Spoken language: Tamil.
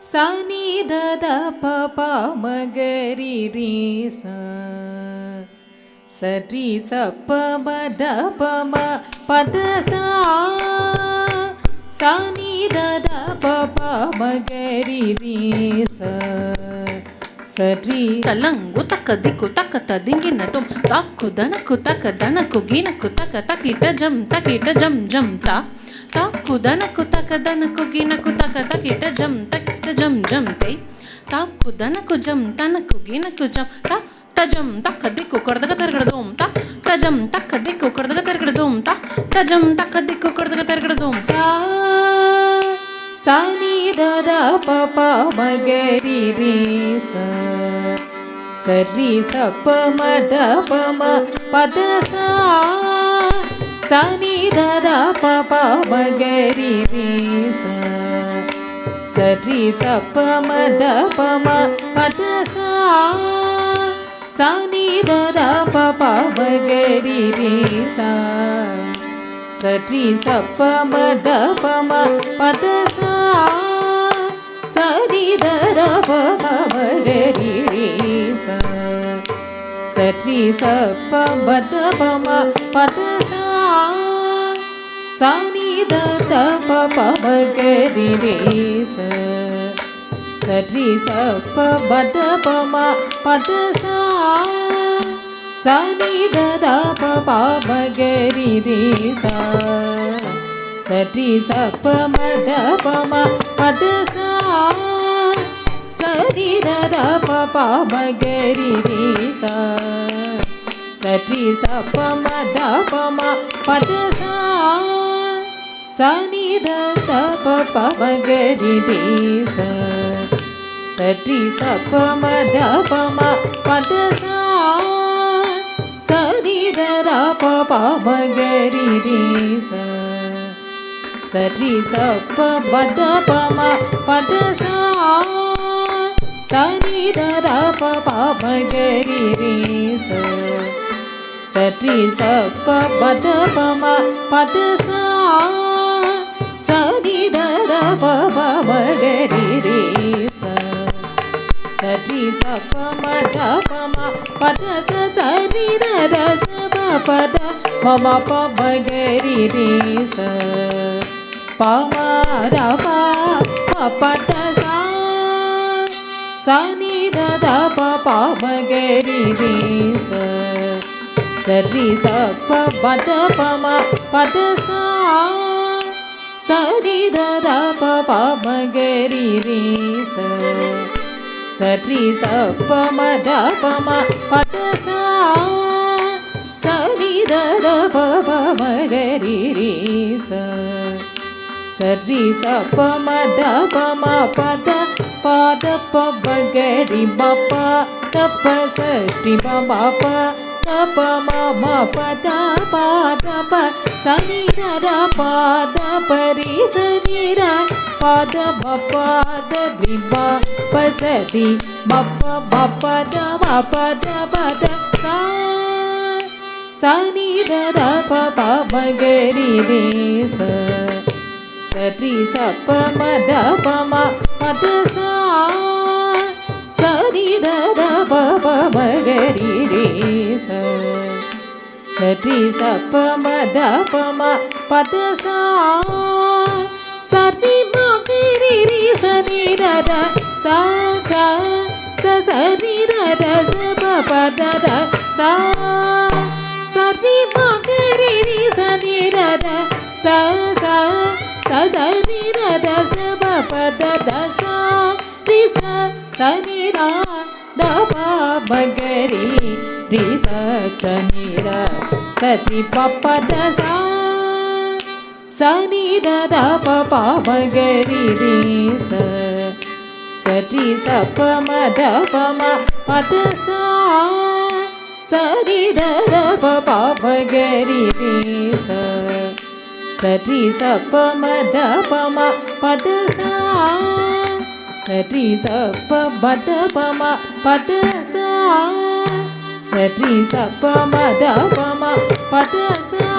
சனி தத பப மகரி ரீ ச சரி சப்ப மத பம பத சா சனி தத பப மகரி ரீ ச சரி தலங்கு தக்க திக்கு தக்க ததிங்கின தும் தாக்கு தனக்கு தக்க தனக்கு கீனக்கு தக்க தக்கிட்ட ஜம் ஜம் தா தாக்கு தனக்கு தக்க தனக்கு கீனக்கு தக்க தக்கிட்ட ஜம் ஜம் தை தாக்கு தனக்கு ஜம் தனக்கு கீனக்கு ஜம் தா தஜம் தக்க திக்கு கொடதக தர்கடதும் தா தஜம் தக்க திக்கு கொடதக தர்கடதும் தா தஜம் தக்க திக்கு கொடதக தர்கடதும் சா சனி தத பப மகரி ரீ ச சரி சப்ப மத பம பத சா சனி தத பப மகரி ரீ ச சரி சப்ப மத பம பத சா சனி தத பப மகரி ரீ ச சரி சப்ப மத பம பத சா சரி தத பப மகரி ரீ ச சரி சப்ப மத பம பத சா சனி தத பப மகரி ரீ ச சரி சப்ப மத பம பத சா சனி தத பப மகரி ரீ ச சரி சப்ப மத பம பத சா சரி தத பப மகரி ரீ ச சரி சப்ப மத பம பத சா சனி தத பப மகரி ரீ ச சரி சப்ப மத பம பத சா சரி தத பப மகரி ரீ ச சரி சப்ப மத பம பத சா சனி தத பப மகரி ரீ ச சரி சப்ப மத பம பத சா சனி தத பப மகரி ரீ ச சரி சப்ப மத பம பத ச சரி தத சப பத மம ப மகரி ரீ ச பம ரப பத சா சனி தத பப மகரி ரீ ச சரி சப்ப மத பம பத சா சனி தத பப மகரி ரீ ச சரி சப்ப மத பம பத சா சனி தத பப மகரி ரீ ச சரி சப்ப மத பம பத பத ப மகரி பப தப்ப சரி பம ப தப மம பத பத ப சனி தத பத பரி சனி ர பத பத விப பசதி மப்ப பத பத பத சா சனி தத பப மகரி ரீ ச சரி சப்ப மத பம பத சா சரி தத பப மகரி ரீ ச சரி சப்ப மத பம பத சா சரி மகரி ரீ சனி தத சா ச சரி தத சப பத சா சரி மகரி ரீ சனி தத ச ச ச சரி தத சப பத சா ரி ச சனி ர த ப மகரி ரீ ச சனி ர சதி பத சா சனி தத பப மகரி ரீ ச சரி சப்ப மத பம பத சா சரி தத பப மகரி ரீ ச சரி சப்ப மத பம பத சா சரி சப்ப மத பம பத சா சரி சப்ப மத பம பத சா